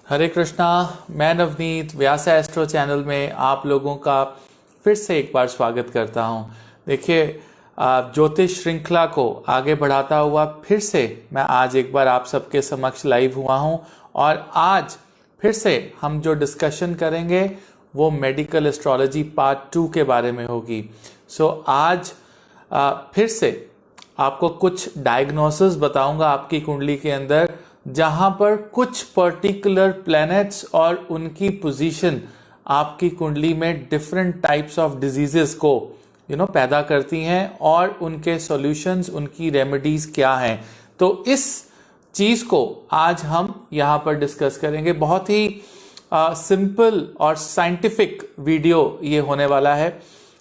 हरे कृष्णा। मैं नवनीत व्यास astro channel में आप लोगों का फिर से एक बार स्वागत करता हूं। देखिए, ज्योतिष श्रृंखला को आगे बढ़ाता हुआ फिर से मैं आज एक बार आप सबके समक्ष लाइव हुआ हूं और आज फिर से हम जो डिस्कशन करेंगे वो मेडिकल एस्ट्रोलॉजी पार्ट 2 के बारे में होगी। आज फिर से आपको कुछ डायग्नोसिस बताऊंगा आपकी कुंडली के अंदर, जहां पर कुछ पर्टिकुलर प्लैनेट्स और उनकी पोजीशन आपकी कुंडली में डिफरेंट टाइप्स ऑफ डिजीजेस को पैदा करती हैं और उनके सॉल्यूशंस, उनकी रेमेडीज क्या हैं। तो इस चीज को आज हम यहां पर डिस्कस करेंगे। बहुत ही सिंपल और साइंटिफिक वीडियो ये होने वाला है,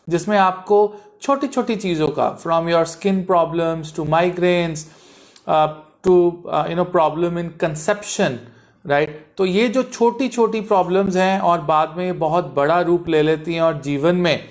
जिसमें आपको छोटी छोटी चीजों का, from your skin problems to migraines to problem in conception, right. तो ये जो छोटी छोटी प्रॉब्लम्स हैं और बाद में बहुत बड़ा रूप ले लेती हैं और जीवन में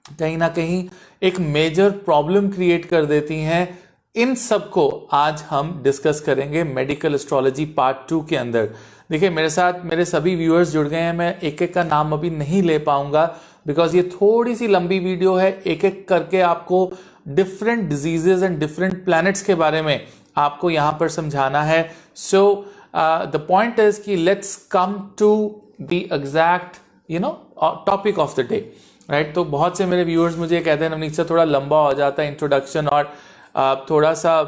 कहीं ना कहीं एक मेजर प्रॉब्लम क्रिएट कर देती हैं, इन सब को आज हम डिस्कस करेंगे मेडिकल एस्ट्रोलॉजी पार्ट 2 के अंदर। देखिए, मेरे साथ मेरे सभी व्यूअर्स जुड़ गए हैं। मैं एक एक का नाम अभी नहीं ले पाऊंगा बिकॉज ये थोड़ी सी लंबी वीडियो है। एक एक करके आपको different diseases and different planets के बारे में आपको यहां पर समझाना है। सो द पॉइंट इज कि let's come to the exact topic of the day, right. तो बहुत से मेरे व्यूअर्स मुझे कहते हैं नवनीत सर थोड़ा लंबा हो जाता है इंट्रोडक्शन और थोड़ा सा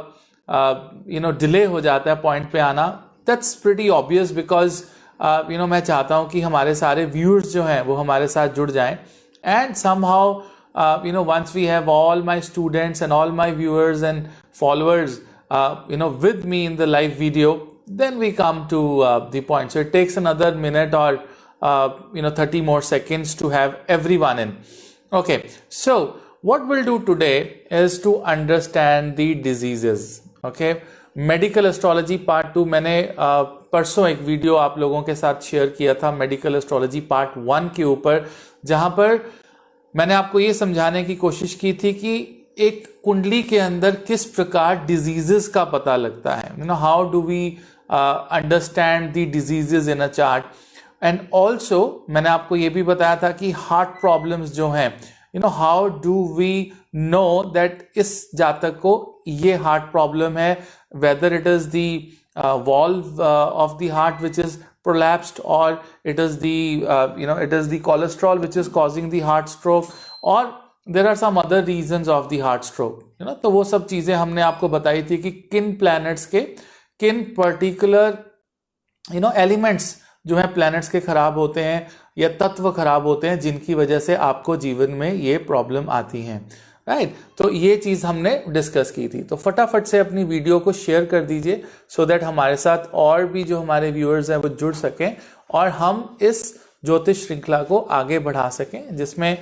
डिले हो जाता है पॉइंट पे आना। दैट्स प्रीटी ऑब्वियस बिकॉज मैं चाहता हूं कि हमारे सारे व्यूअर्स जो हैं वो हमारे साथ जुड़ जाएं and somehow once we have all my students and all my viewers and followers with me in the live video, then we come to the point. So it takes another minute or 30 more seconds to have everyone in. Okay, so what we'll do today is to understand the diseases. Okay, medical astrology part 2 मैंने परसों एक video आप लोगों के साथ share किया था medical astrology part 1 के ऊपर, जहां पर मैंने आपको ये समझाने की कोशिश की थी कि एक कुंडली के अंदर किस प्रकार डिजीजेस का पता लगता है। How do we understand the diseases in a chart. And also मैंने आपको ये भी बताया था कि हार्ट प्रॉब्लम्स जो हैं, how do we know that इस जातक को ये हार्ट प्रॉब्लम है, whether it is the valve of the heart which is prolapsed, or it is the cholesterol which is causing the heart stroke, or there are some other reasons of the heart stroke. तो वो सब चीजें हमने आपको बताई थी कि किन planets के किन particular elements जो है planets के खराब होते हैं या तत्व खराब होते हैं, जिनकी वजह से आपको जीवन में ये प्रॉब्लम आती हैं, राइट। तो ये चीज हमने डिस्कस की थी। तो फटाफट से अपनी वीडियो को शेयर कर दीजिए सो दैट हमारे साथ और भी जो हमारे व्यूअर्स हैं वो जुड़ सकें और हम इस ज्योतिष श्रृंखला को आगे बढ़ा सकें, जिसमें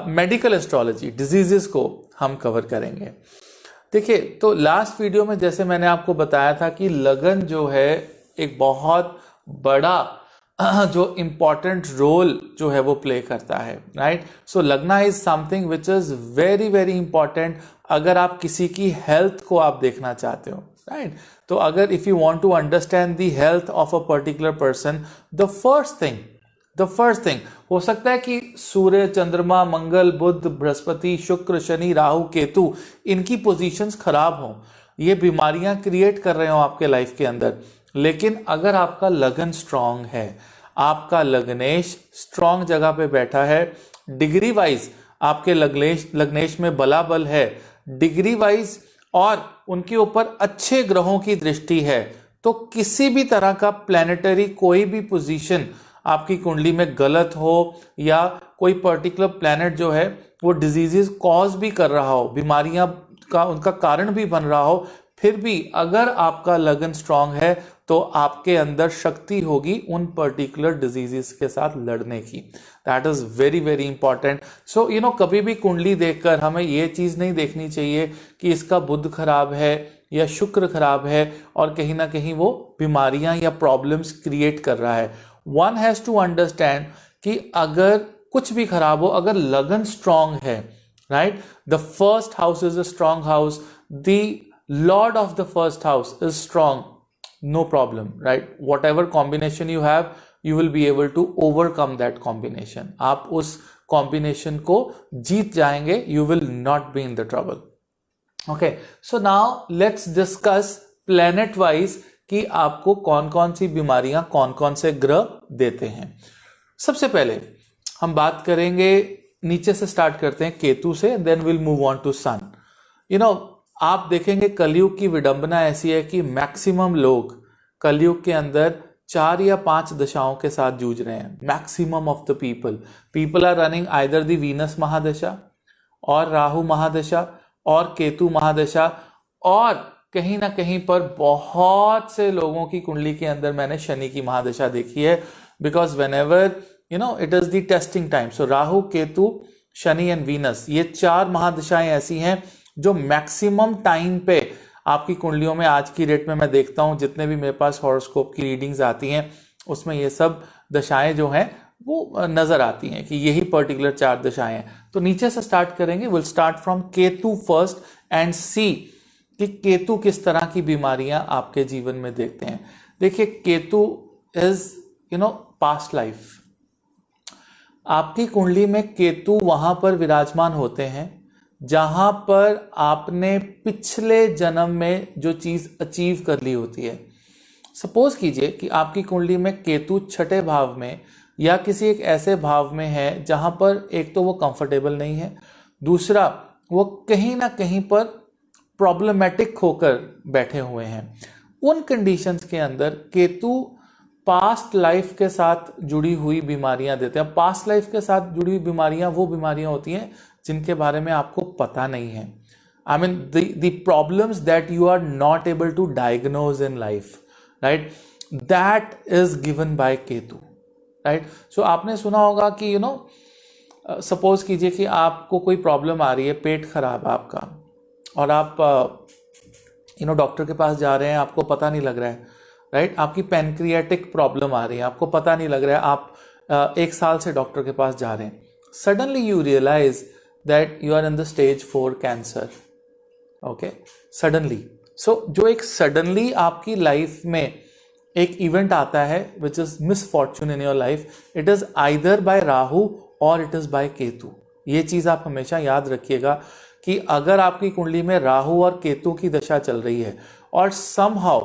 मेडिकल एस्ट्रोलॉजी डिजीजेस को हम कवर करेंगे। देखिए, तो लास्ट वीडियो में जैसे मैंने आपको बताया था कि लगन जो है एक बहुत बड़ा जो इंपॉर्टेंट रोल जो है वो प्ले करता है, राइट। सो लगना is something which is very very important अगर आप किसी की हेल्थ को आप देखना चाहते हो, राइट। तो अगर if you want to understand the health of a particular person, the first thing हो सकता है कि सूर्य, चंद्रमा, मंगल, बुध, बृहस्पति, शुक्र, शनि, राहु, केतु, इनकी पोजीशंस खराब हों, ये बीमारियां क्रिएट कर रहे हो आपके लाइफ के अंदर। लेकिन अगर आपका लगन स्ट्रांग है, आपका लग्नेश स्ट्रांग जगह पे बैठा है, डिग्री वाइज आपके लग्नेश में बलाबल है, डिग्री वाइज और उनके ऊपर अच्छे ग्रहों की दृष्टि है, तो किसी भी तरह का प्लैनेटरी कोई भी पोजीशन आपकी कुंडली में गलत हो या कोई पर्टिकुलर प्लैनेट जो है वो डिजीजेस कॉज भी कर रहा हो, बीमारियां का उनका कारण भी बन रहा हो, फिर भी अगर आपका लगन स्ट्रांग है तो आपके अंदर शक्ति होगी उन पर्टिकुलर डिजीजेस के साथ लड़ने की। That is very very important. So कभी भी कुंडली देखकर हमें ये चीज नहीं देखनी चाहिए कि इसका बुध खराब है या शुक्र खराब है और कहीं ना कहीं वो बीमारियां या प्रॉब्लम्स क्रिएट कर रहा है। वन हैज टू अंडरस्टैंड कि अगर कुछ भी खराब हो, अगर लगन स्ट्रांग है, right, the first house is a strong house, the Lord of the first house is strong, no problem, right? Whatever combination you have, you will be able to overcome that combination. आप उस combination को जीत जाएंगे, you will not be in the trouble. Okay, so now let's discuss planet wise कि आपको कौन कौन सी बीमारियां कौन कौन से ग्रह देते हैं. सबसे पहले हम बात करेंगे, नीचे से स्टार्ट करते हैं केतु से, then will move on to sun. आप देखेंगे कलयुग की विडंबना ऐसी है कि मैक्सिमम लोग कलयुग के अंदर 4 या 5 दशाओं के साथ जूझ रहे हैं. Maximum of the people are running either the Venus mahadasha और राहु महादशा और केतु महादशा, और कहीं ना कहीं पर बहुत से लोगों की कुंडली के अंदर मैंने शनि की महादशा देखी है. Because when ever it is the testing time. So Rahu, Ketu, Shani and Venus, ये 4 महादशाएं ऐसी हैं जो मैक्सिमम टाइम पे आपकी कुंडलियों में आज की डेट में मैं देखता हूं, जितने भी मेरे पास हॉरोस्कोप की रीडिंग्स आती हैं उसमें ये सब दशाएं जो हैं वो नजर आती हैं कि यही पर्टिकुलर 4 दशाएं हैं. तो नीचे से स्टार्ट करेंगे. Will start from Ketu first and see कि केतु किस तरह की बीमारियां आपके जीवन में देखते हैं. देखिए, केतु इज पास्ट लाइफ. आपकी कुंडली में केतु वहां पर विराजमान होते हैं जहां पर आपने पिछले जन्म में जो चीज अचीव कर ली होती है. सपोज कीजिए कि आपकी कुंडली में केतु 6ठे भाव में या किसी एक ऐसे भाव में है जहां पर एक तो वो कंफर्टेबल नहीं है, दूसरा वो कहीं ना कहीं पर प्रॉब्लमेटिक होकर बैठे हुए हैं. उन कंडीशंस के अंदर केतु पास्ट लाइफ के साथ जुड़ी हुई बीमारियां देते हैं. पास्ट लाइफ के साथ जुड़ी हुई बीमारियां वो बीमारियां होती हैं जिनके बारे में आपको पता नहीं है. I mean the problems that you are not able to diagnose in life, right, that is given by Ketu, right. So आपने सुना होगा कि सपोज कीजिए कि आपको कोई प्रॉब्लम आ रही है, पेट खराब है आपका, और आप डॉक्टर के पास जा रहे हैं, आपको पता नहीं लग रहा है, राइट. आपकी पैनक्रियाटिक प्रॉब्लम आ रही है, आपको पता नहीं लग रहा है, आप 1 साल से डॉक्टर के पास जा रहे हैं. Suddenly you realise that you are in the stage 4 cancer. Okay, suddenly. So जो एक सडनली आपकी लाइफ में एक इवेंट आता है which is misfortune in your life, it is either bye Rahu और इट इज बाय केतु. ये चीज आप हमेशा याद रखिएगा कि अगर आपकी कुंडली में राहु और केतु की दशा चल रही है और समहाउ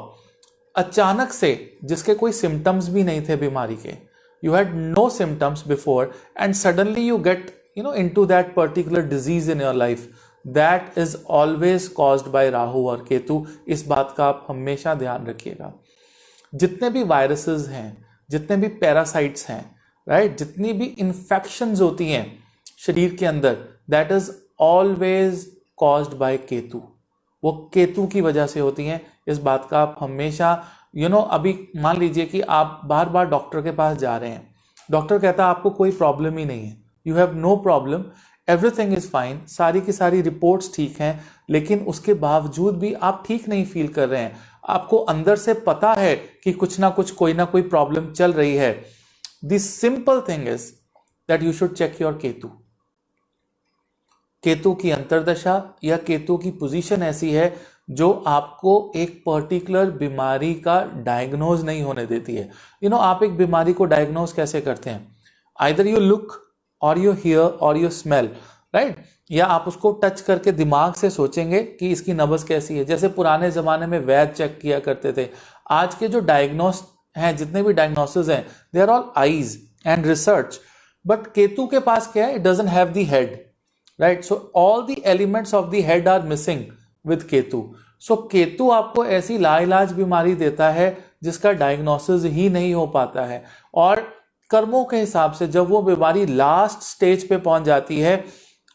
अचानक से, जिसके कोई सिम्टम्स भी नहीं थे बीमारी के, you had no symptoms before and suddenly you get into that particular disease in your life, that is always caused by Rahu और केतु. इस बात का आप हमेशा ध्यान रखिएगा. जितने भी वायरसेस हैं, जितने भी पैरासाइट्स हैं, राइट, जितनी भी इंफेक्शंस होती हैं शरीर के अंदर, that is always caused by Ketu. वो केतु की वजह से होती हैं. इस बात का आप हमेशा अभी मान लीजिए कि आप बार बार डॉक्टर के पास जा रहे हैं, डॉक्टर कहता है आपको कोई प्रॉब्लम ही नहीं है, you have no problem, everything is fine, सारी की सारी रिपोर्ट्स ठीक हैं, लेकिन उसके बावजूद भी आप ठीक नहीं फील कर रहे हैं. आपको अंदर से पता है कि कुछ ना कुछ, कोई ना कोई प्रॉब्लम चल रही है. The simple thing is that you should check your Ketu. Ketu की अंतर्दशा या केतु की पोजीशन ऐसी है जो आपको एक पर्टिकुलर बीमारी का डायग्नोज नहीं होने देती है. आप एक बीमारी को डायग्नोज कैसे करते हैं? आइदर यू लुक और यू हियर और यू स्मेल, राइट, या आप उसको टच करके दिमाग से सोचेंगे कि इसकी नब्ज कैसी है. जैसे पुराने जमाने में वैद चेक किया करते थे. आज के जो डायग्नोस हैं, जितने भी डायग्नोसिस हैं, they are all eyes and research. But Ketu के पास क्या है? It doesn't have the head, right. So all the elements of the head are missing with Ketu. So Ketu आपको ऐसी लाइलाज बीमारी देता है जिसका डायग्नोसिस ही नहीं हो पाता है. और कर्मों के हिसाब से जब वो बीमारी लास्ट स्टेज पे पहुंच जाती है,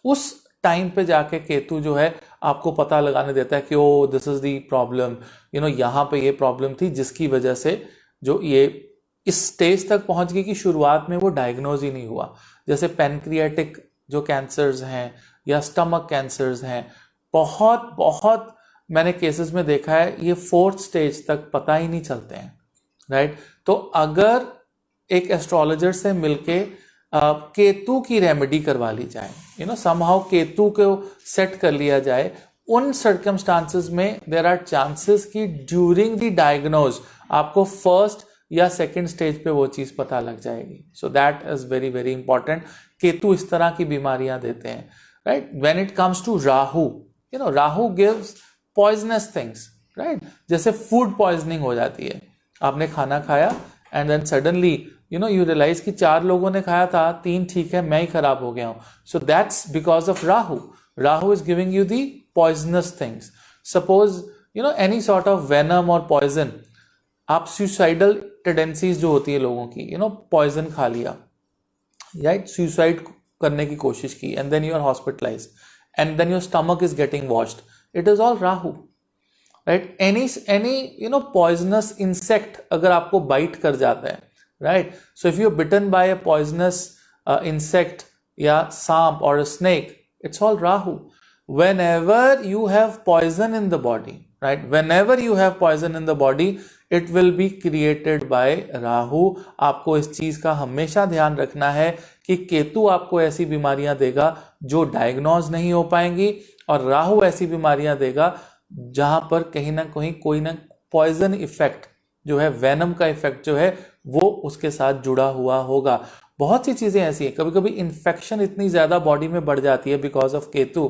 उस टाइम पे जाके केतु जो है आपको पता लगाने देता है कि ओ दिस इज द प्रॉब्लम, यहाँ पे ये प्रॉब्लम थी जिसकी वजह से जो ये इस स्टेज तक पहुंच गई कि शुरुआत में वो डायग्नोज ही नहीं हुआ. जैसे पैनक्रियाटिक जो कैंसर्स हैं या स्टमक कैंसर्स हैं, बहुत बहुत मैंने केसेस में देखा है, ये 4th स्टेज तक पता ही नहीं चलते हैं, राइट. तो अगर एक एस्ट्रोलॉजर से मिलके केतु की रेमेडी करवा ली जाए, समहाउ केतु को सेट कर लिया जाए, उन सर्कमस्टांसेस में देर आर चांसेस कि ड्यूरिंग द डायग्नोज आपको फर्स्ट या सेकेंड स्टेज पे वो चीज पता लग जाएगी. So that is very very important. Ketu इस तरह की बीमारियां देते हैं, right. When it comes to Rahu, Rahu gives poisonous things, right. जैसे फूड पॉइजनिंग हो जाती है, आपने खाना खाया and then suddenly you realise कि 4 लोगों ने खाया था, 3 ठीक है, मैं ही खराब हो गया हूं. सो that's because of Rahu. Rahu is giving you the poisonous things. Suppose any sort of venom और पॉइजन, आप सुसाइडल टेंडेंसीज जो होती है लोगों की, पॉइजन खा लिया, राइट, सुसाइड करने की कोशिश की, and then you are hospitalised and then your stomach is getting washed. It is all Rahu, right. Any poisonous insect अगर आपको बाइट कर जाता है, right. So if you are bitten by a poisonous insect या सांप और a snake, it's all Rahu. Whenever you have poison in the body, right? Whenever you have poison in the body, it will be created by Rahu. आपको इस चीज का हमेशा ध्यान रखना है कि केतु आपको ऐसी बीमारियां देगा जो डायग्नोज नहीं हो पाएंगी, और राहु ऐसी बीमारियां देगा जहां पर कहीं ना कहीं कोई ना पॉइजन इफेक्ट जो है, वेनम का इफेक्ट जो है, वो उसके साथ जुड़ा हुआ होगा. बहुत सी चीजें ऐसी हैं, कभी कभी इन्फेक्शन इतनी ज्यादा बॉडी में बढ़ जाती है बिकॉज ऑफ केतु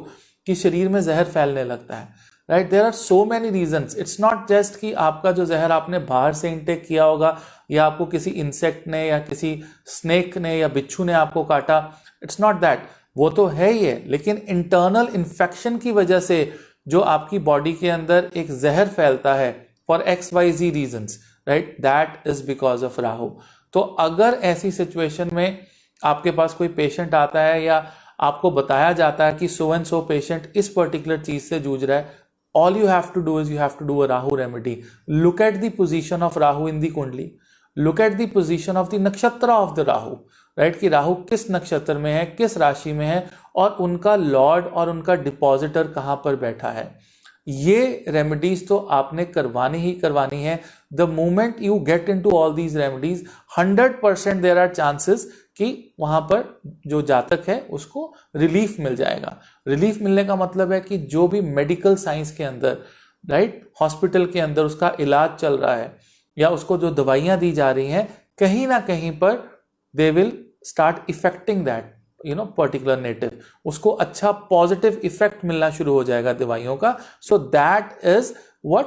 कि शरीर में जहर फैलने लगता है, right. There are so many reasons. It's not just कि आपका जो जहर आपने बाहर से इंटेक किया होगा, या आपको किसी इंसेक्ट ने या किसी स्नेक ने या बिच्छू ने आपको काटा. It's not that. वो तो है ही है, लेकिन इंटरनल इन्फेक्शन की वजह से जो आपकी बॉडी के अंदर एक जहर फैलता है for XYZ reasons, right, that is because of Rahu. तो अगर ऐसी सिचुएशन में आपके पास कोई पेशेंट आता है या आपको बताया जाता है कि सो एंड सो पेशेंट इस पर्टिकुलर चीज से जूझ रहा है, all you have to do is you have to do a Rahu remedy. Look at the position of Rahu in the kundli, look at the position of the nakshatra of the Rahu, right, कि राहु किस नक्षत्र में है, किस राशि में है, और उनका लॉर्ड और उनका डिपॉजिटर कहां पर बैठा है. ये रेमेडीज तो आपने करवानी ही करवानी है. The moment you get into all these remedies, 100% there are chances कि वहां पर जो जातक है उसको रिलीफ मिल जाएगा. रिलीफ मिलने का मतलब है कि जो भी मेडिकल साइंस के अंदर, राइट, हॉस्पिटल के अंदर उसका इलाज चल रहा है या उसको जो दवाइयां दी जा रही हैं, कहीं ना कहीं पर they will start affecting that particular native. उसको अच्छा पॉजिटिव इफेक्ट मिलना शुरू हो जाएगा दवाइयों का. सो that is what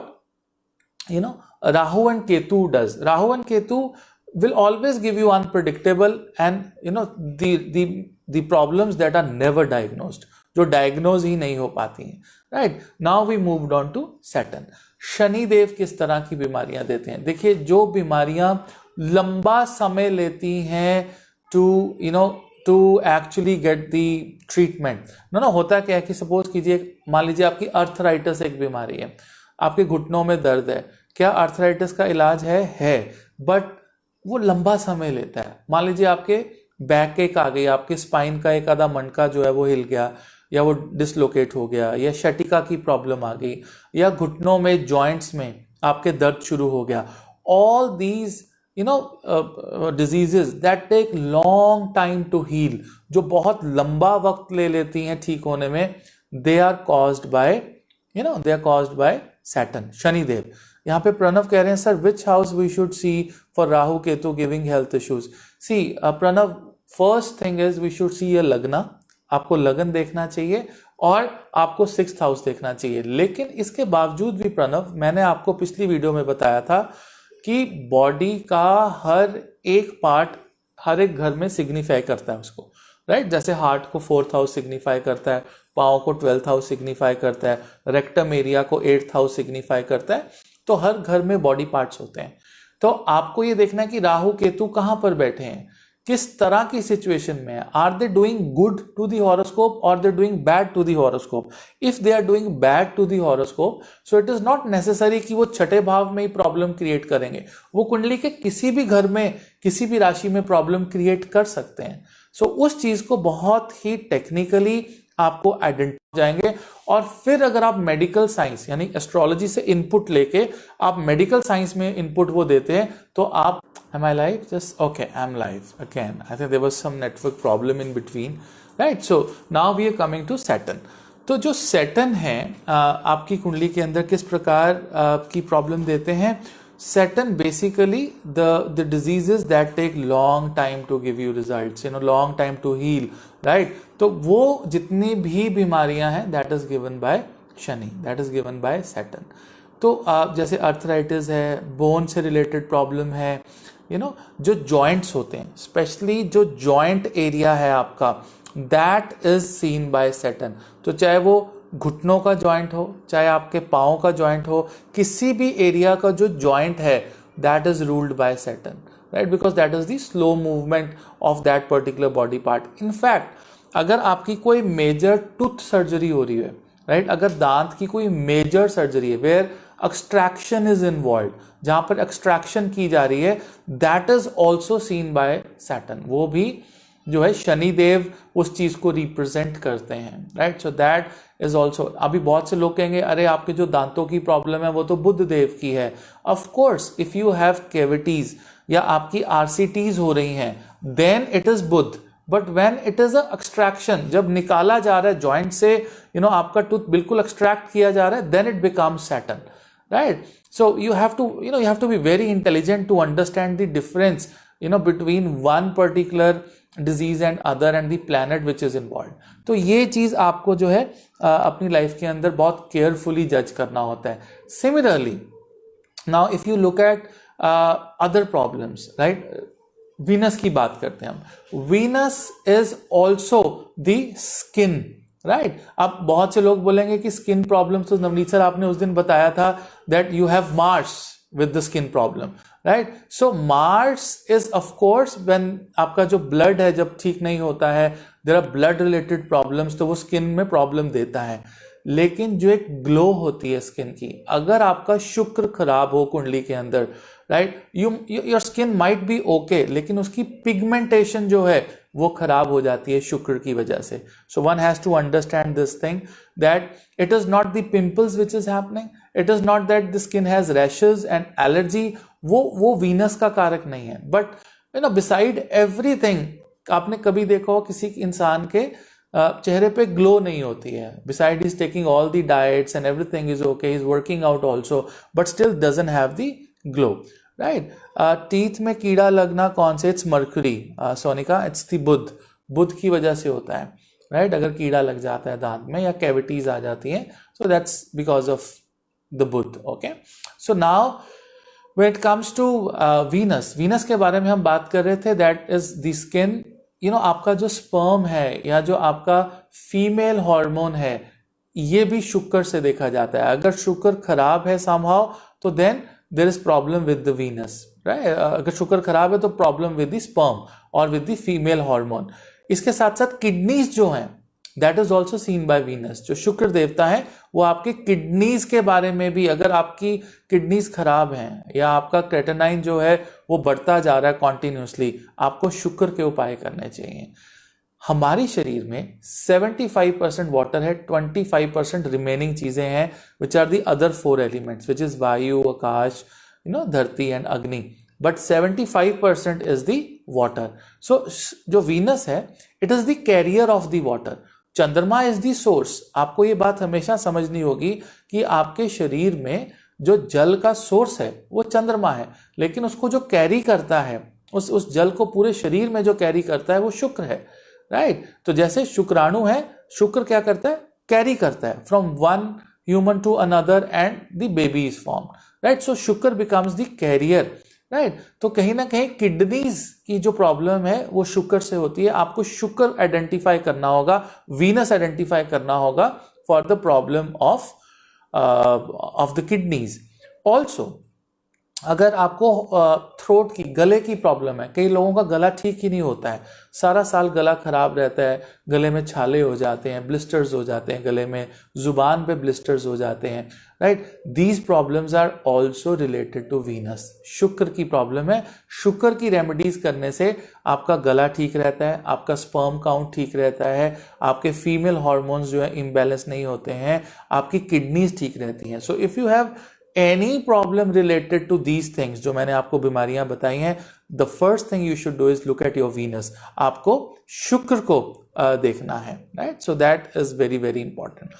Rahu and Ketu does. Rahu and Ketu will always give you unpredictable and the problems that are never diagnosed, जो diagnose ही नहीं हो पाती हैं, right. Now we moved on to Saturn. Shani Dev किस तरह की बीमारियां देते हैं. देखिए, जो बीमारियां लंबा समय लेती हैं to actually get the treatment, होता क्या है कि सपोज कीजिए, मान लीजिए आपकी अर्थराइटिस एक बीमारी है, आपके घुटनों में दर्द है. क्या अर्थराइटिस का इलाज है, बट वो लंबा समय लेता है. मान लीजिए आपके बैक एक आ गई, आपके स्पाइन का एक आधा मणका जो है वो हिल गया, या वो डिसलोकेट हो गया, या शटिका की प्रॉब्लम आ गई, या घुटनों में जॉइंट्स में आपके दर्द शुरू हो गया. All these diseases that take long time to heal, जो बहुत लंबा वक्त ले लेती हैं ठीक होने में, they are caused by Saturn, Shanidev. यहाँ पे प्रणव कह रहे हैं, sir which house we should see for Rahu Ketu giving health issues. See Pranav, first thing is we should see ये लगना. आपको लगन देखना चाहिए और आपको 6th हाउस देखना चाहिए. लेकिन इसके बावजूद भी प्रणव, मैंने आपको पिछली वीडियो में बताया था कि बॉडी का हर एक पार्ट हर एक घर में सिग्निफाई करता है उसको, राइट. जैसे हार्ट को 4th हाउस सिग्निफाई करता है, पाँव को 12th हाउस सिग्निफाई करता है, रेक्टम एरिया को 8th हाउस सिग्निफाई करता है. तो हर घर में बॉडी पार्ट्स होते हैं. तो आपको ये देखना है कि राहु केतु कहां पर बैठे हैं, किस तरह की सिचुएशन में है. Are they doing good to the horoscope और they doing bad to the horoscope. If they are doing bad to the horoscope, so it is not necessary कि वो छठे भाव में ही प्रॉब्लम क्रिएट करेंगे. वो कुंडली के किसी भी घर में, किसी भी राशि में प्रॉब्लम क्रिएट कर सकते हैं. सो उस चीज को बहुत ही टेक्निकली आपको आइडेंटिफाई जाएंगे. और फिर अगर आप मेडिकल साइंस यानी एस्ट्रोलॉजी से इनपुट लेके आप मेडिकल साइंस में इनपुट वो देते हैं, तो आप, am I live? Just okay, I'm live again. I think there was some network problem in between, right? So now we are coming to Saturn. तो जो सैटर्न है आपकी कुंडली के अंदर किस प्रकार की प्रॉब्लम देते हैं? Saturn basically the diseases that take long time to give you results, long time to heal, right? तो वो जितनी भी बीमारियां हैं that is given by Shani, that is given by Saturn. तो जैसे अर्थराइटिस है, बोन से रिलेटेड प्रॉब्लम है, जो जॉइंट्स होते हैं, स्पेशली जो जॉइंट एरिया है आपका, that is seen by Saturn. तो चाहे वो घुटनों का जॉइंट हो, चाहे आपके पाँव का जॉइंट हो, किसी भी एरिया का जो जॉइंट है that is ruled by Saturn, right? Because that is the slow movement of that particular body part. In fact अगर आपकी कोई मेजर टूथ सर्जरी हो रही है, राइट, अगर दांत की कोई मेजर सर्जरी है वेयर एक्सट्रैक्शन इज इन्वॉल्व, जहां पर एक्सट्रैक्शन की जा रही है, that is also seen by Saturn. वो भी जो है शनिदेव उस चीज को रिप्रेजेंट करते हैं, right? So that is also. अभी बहुत से लोग कहेंगे अरे आपके जो दांतों की प्रॉब्लम है वो तो बुध देव की है. Of course if you have cavities या आपकी आरसीटीज हो रही हैं then it is Budh. But when it is a extraction, जब निकाला जा रहा है जॉइंट से, आपका टूथ बिल्कुल एक्सट्रैक्ट किया जा रहा है, then it becomes Saturn, right? So you have to be very intelligent to understand the difference between one particular disease and other and the planet which is involved. तो ये चीज आपको जो है अपनी लाइफ के अंदर बहुत केयरफुली जज करना होता है. Similarly now if you look at other problems, right, Venus की बात करते हैं हम. Venus is also the skin, right? अब बहुत से लोग बोलेंगे कि स्किन प्रॉब्लम, तो नवनीत सर आपने उस दिन बताया था that you have Mars with the skin problem, right? So Mars is of course when आपका जो blood है जब ठीक नहीं होता है, there are blood related problems, तो वो skin में problem देता है. लेकिन जो एक ग्लो होती है स्किन की, अगर आपका शुक्र खराब हो कुंडली के अंदर, right, your skin might be okay, लेकिन उसकी पिगमेंटेशन जो है वो खराब हो जाती है शुक्र की वजह से. So one has to understand this thing that it is not the pimples which is happening, it is not that the skin has rashes and allergy, वो वीनस का कारक नहीं है. बट बिसाइड एवरीथिंग, आपने कभी देखा हो किसी इंसान के चेहरे पे ग्लो नहीं होती है, beside is taking all the diets and everything is okay, is working out also, but still doesn't have the glow, right? Teeth में कीड़ा लगना कौन से? It's Mercury, Sonika, it's the Budh की वजह से होता है, राइट? अगर कीड़ा लग जाता है दांत में या कैविटीज आ जाती हैं, so that's because of the Budh. Okay, so now when it comes to Venus के बारे में हम बात कर रहे थे, दैट इज द स्किन. आपका जो स्पर्म है या जो आपका फीमेल हार्मोन है, ये भी शुक्र से देखा जाता है. अगर शुक्र खराब है समहाउ, तो then there is problem with the Venus, right? अगर शुक्र खराब है तो प्रॉब्लम विद द स्पर्म और विद द फीमेल हार्मोन. इसके साथ साथ किडनीज जो हैं, that is also seen by Venus. जो शुक्र देवता है वो आपके किडनीज के बारे में भी, अगर आपकी किडनीज खराब हैं या आपका क्रेटेनाइन जो है वो बढ़ता जा रहा है कॉन्टिन्यूसली, आपको शुक्र के उपाय करने चाहिए. हमारी शरीर में 75% वाटर है, 25% रिमेनिंग चीजें हैं which are the other 4 elements which is vayu, akash, dharti and agni, but 75% is the water. So जो वीनस है it is the carrier of the water. Chandrama is the source. आपको ये बात हमेशा समझनी होगी कि आपके शरीर में जो जल का सोर्स है वो चंद्रमा है, लेकिन उसको जो कैरी करता है, उस जल को पूरे शरीर में जो कैरी करता है वो शुक्र है, राइट? तो जैसे शुक्राणु है, शुक्र क्या करता है? कैरी करता है from one human to another and the baby is form, right? So Shukra becomes the career, right? तो कहीं ना कहीं किडनीज की जो प्रॉब्लम है वो शुक्र से होती है. आपको शुक्र आइडेंटिफाई करना होगा, वीनस आइडेंटिफाई करना होगा for the problem of the kidneys. Also अगर आपको थ्रोट की, गले की प्रॉब्लम है, कई लोगों का गला ठीक ही नहीं होता है, सारा साल गला खराब रहता है, गले में छाले हो जाते हैं, ब्लिस्टर्स हो जाते हैं गले में, जुबान पे ब्लिस्टर्स हो जाते हैं, right? These problems are also related to Venus. Shukra की प्रॉब्लम है. शुक्र की रेमेडीज करने से आपका गला ठीक रहता है, आपका स्पर्म काउंट ठीक रहता है, आपके फीमेल हार्मोन्स जो है इम्बैलेंस नहीं होते हैं, आपकी किडनीज ठीक रहती हैं. So if you have any problem related to these things, जो मैंने आपको बीमारियां बताई हैं, the first thing you should do is look at your Venus. आपको शुक्र को देखना है, right. So that is very very important.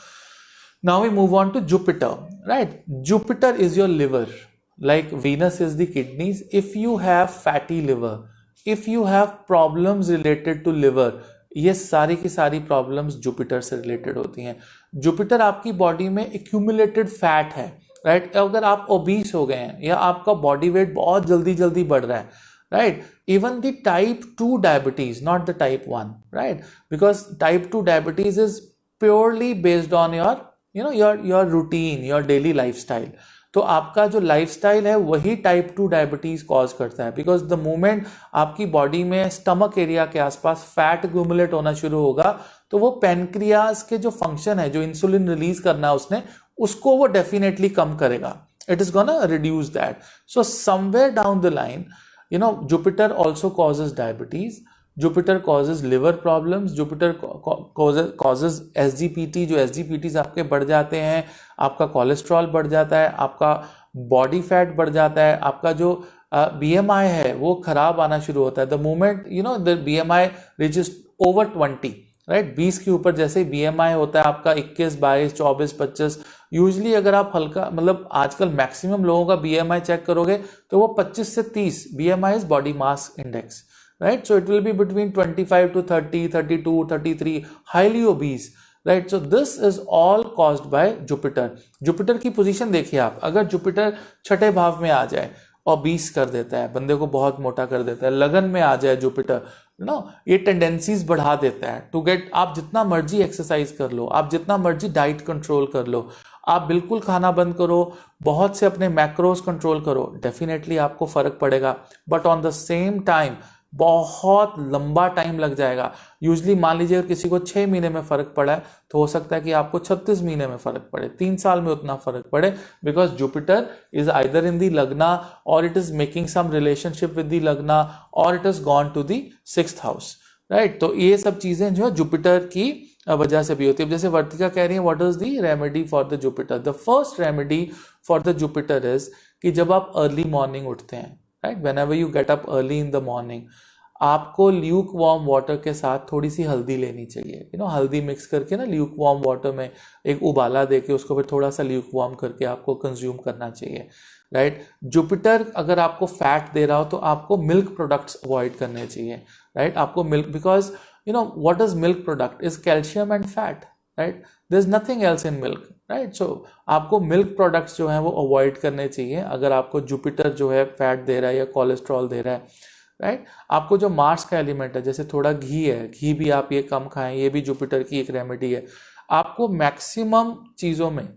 Now we move on to Jupiter, right. Jupiter is your liver, like Venus is the kidneys. If you have fatty liver, if you have problems related to liver, ये सारी की सारी problems Jupiter से related होती हैं. Jupiter आपकी body में accumulated fat है, राइट. अगर आप ओबीस हो गए हैं या आपका बॉडी वेट बहुत जल्दी जल्दी बढ़ रहा है, right. Even the type 2 diabetes, not the type 1, right, because type 2 diabetes is purely based on your routine, your daily lifestyle. तो आपका जो लाइफस्टाइल है वही टाइप 2 डायबिटीज कॉज करता है. बिकॉज द मोमेंट आपकी बॉडी में स्टमक एरिया के आसपास फैट एक्यूमुलेट होना शुरू होगा तो वो पेनक्रियाज के जो फंक्शन है, जो इंसुलिन रिलीज करना है उसने, उसको वो डेफिनेटली कम करेगा. It is gonna reduce that. So somewhere down the line Jupiter also causes diabetes, Jupiter causes liver problems, Jupiter causes SGPT. जो SGPTs आपके बढ़ जाते हैं, आपका कोलेस्ट्रॉल बढ़ जाता है, आपका बॉडी फैट बढ़ जाता है, आपका जो BMI है वो खराब आना शुरू होता है. The moment the BMI reaches over 20, right. 20 के ऊपर जैसे BMI होता है आपका 21, 22, 24, 25. यूजली अगर आप हल्का, मतलब आजकल मैक्सिमम लोगों का BMI चेक करोगे तो वो 25 से 30. BMI is body mass index, right. So it will be between 25 to 30, 32, 33, highly obese, right. So this is all caused by Jupiter. Jupiter की पोजीशन देखिए आप, अगर Jupiter छठे भाव में आ जाए, obese कर देता है, बंदे को बहुत मोटा कर देता है. लगन में आ जाए Jupiter, ये टेंडेंसीज बढ़ा देता है टू गेट. आप जितना मर्जी एक्सरसाइज कर लो, आप जितना मर्जी डाइट कंट्रोल कर लो, आप बिल्कुल खाना बंद करो, बहुत से अपने मैक्रोस कंट्रोल करो, डेफिनेटली आपको फर्क पड़ेगा. But on the same time बहुत लंबा टाइम लग जाएगा. यूजली मान लीजिए अगर किसी को 6 महीने में फर्क पड़ा है तो हो सकता है कि आपको 36 महीने में फर्क पड़े, 3 साल में उतना फर्क पड़े. Because Jupiter is either in the lagna और it is making some relationship with the lagna और it is gone to the 6th house, right. तो ये सब चीजें जो है जुपिटर की वजह से भी होती है. जैसे वर्तिका कह रही है what is the remedy for the Jupiter. The first remedy for the Jupiter is कि जब आप अर्ली मॉर्निंग उठते हैं, right, whenever you get up early in the morning, आपको ल्यूक वार्म वाटर के साथ थोड़ी सी हल्दी लेनी चाहिए. हल्दी मिक्स करके ना ल्यूक वार्म वाटर में एक उबाला देके उसको फिर थोड़ा सा ल्यूक वार्म करके आपको कंज्यूम करना चाहिए, राइट. जुपिटर अगर आपको फैट दे रहा हो तो आपको मिल्क प्रोडक्ट्स अवॉइड करने चाहिए, राइट. आपको milk, because what is milk product is calcium and fat, right. There is nothing else in milk, right. So आपको मिल्क प्रोडक्ट्स जो हैं वो अवॉइड करने चाहिए अगर आपको जुपिटर जो है फैट दे रहा है या कोलेस्ट्रॉल दे रहा है, राइट. आपको जो मार्स का एलिमेंट है, जैसे थोड़ा घी है, घी भी आप ये कम खाएं, ये भी जुपिटर की एक रेमेडी है. आपको मैक्सिमम चीज़ों में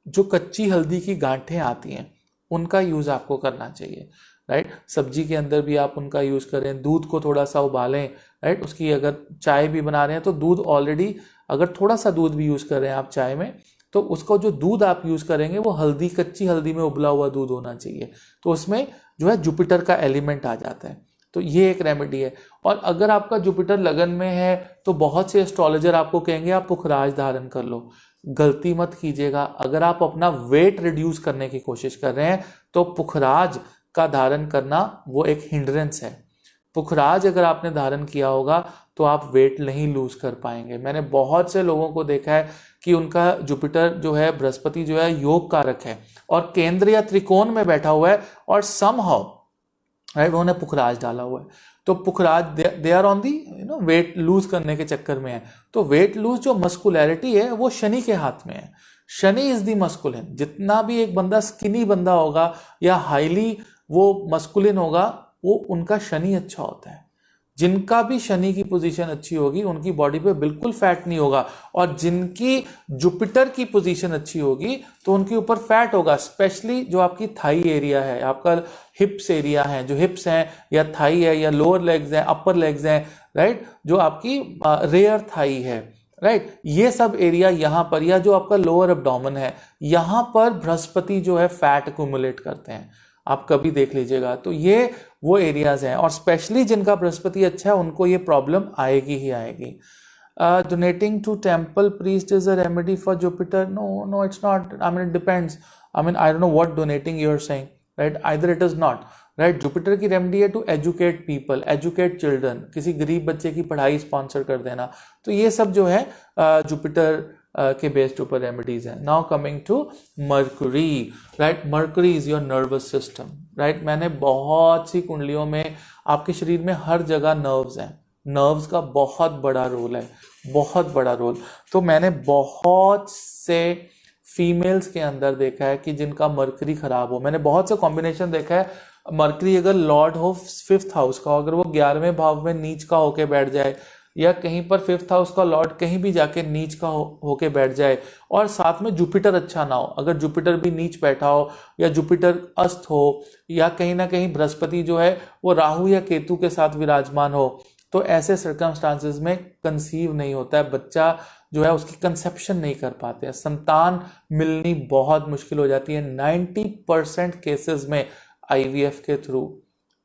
जो कच्ची हल्दी की गांठें आती हैं उनका यूज़ आपको करना चाहिए, राइट. सब्जी के अंदर भी आप उनका यूज़ करें. दूध को थोड़ा सा उबालें, राइट. उसकी अगर चाय भी बना रहे हैं तो दूध ऑलरेडी, अगर थोड़ा सा दूध भी यूज़ कर रहे हैं आप चाय में, तो उसको जो दूध आप यूज़ करेंगे वो हल्दी, कच्ची हल्दी में उबला हुआ दूध होना चाहिए. तो उसमें जो है जुपिटर का एलिमेंट आ जाता है. तो ये एक रेमेडी है. और अगर आपका जुपिटर लगन में है तो बहुत से एस्ट्रोलॉजर आपको कहेंगे आप पुखराज धारण कर लो. गलती मत कीजिएगा. अगर आप अपना वेट रिड्यूस करने की कोशिश कर रहे हैं तो पुखराज का धारण करना वो एक हिंड्रेंस है. पुखराज अगर आपने धारण किया होगा तो आप वेट नहीं लूज कर पाएंगे. मैंने बहुत से लोगों को देखा है कि उनका जुपिटर जो है, बृहस्पति जो है योग कारक है और केंद्र या त्रिकोण में बैठा हुआ है और समहाउ, राइट, उन्होंने पुखराज डाला हुआ है. तो pukhraj they are on the weight lose करने के चक्कर में है. तो वेट लूज जो मस्कुलैरिटी है वो शनि के हाथ में है. Shani is the masculine. जितना भी एक बंदा स्किनी बंदा होगा या हाईली वो मस्कुलिन होगा, वो उनका शनि अच्छा होता है. जिनका भी शनि की पोजीशन अच्छी होगी उनकी बॉडी पे बिल्कुल फैट नहीं होगा. और जिनकी जुपिटर की पोजीशन अच्छी होगी तो उनके ऊपर फैट होगा. स्पेशली जो आपकी थाई एरिया है, आपका हिप्स एरिया है, जो हिप्स हैं या थाई है या लोअर लेग्स हैं, अपर लेग्स हैं, राइट, जो आपकी रेयर थाई है, राइट, ये सब एरिया यहाँ पर, या जो आपका लोअर एब्डोमेन है, यहाँ पर बृहस्पति जो है फैट एक्यूमुलेट करते हैं. आप कभी देख लीजिएगा. तो ये वो एरियाज हैं और स्पेशली जिनका बृहस्पति अच्छा है उनको ये प्रॉब्लम आएगी ही आएगी. Donating to temple priest is a remedy for Jupiter. No, it's not. I mean it depends. I mean I don't know what donating you are saying, right. Either it is not, right. Jupiter की remedy है to educate people, educate children, किसी गरीब बच्चे की पढ़ाई sponsor कर देना। तो ये सब जो है जुपिटर के बेस्ड ऊपर रेमेडीज हैं। Now coming to Mercury, right. Mercury is your nervous system, right. मैंने बहुत सी कुंडलियों में आपके शरीर में हर जगह नर्व्स हैं, नर्व्स का बहुत बड़ा रोल है, बहुत बड़ा रोल। तो मैंने बहुत से फीमेल्स के अंदर देखा है कि जिनका मर्करी खराब हो। मैंने बहुत से कॉम्बिनेशन देखा है, मर्करी अगर लॉर्ड हो 5th हाउस का, अगर वो 11वें भाव में नीच का होके बैठ जाए, या कहीं पर 5th हाउस का लॉर्ड कहीं भी जाके नीच का होके बैठ जाए, और साथ में जुपिटर अच्छा ना हो, अगर जुपिटर भी नीच बैठा हो, या जुपिटर अस्त हो, या कहीं ना कहीं बृहस्पति जो है वो राहु या केतु के साथ विराजमान हो, तो ऐसे सर्कमस्टांसेस में कंसीव नहीं होता है बच्चा, जो है उसकी कंसेप्शन नहीं कर पाते हैं, संतान मिलनी बहुत मुश्किल हो जाती है 90% केसेस में IVF के थ्रू,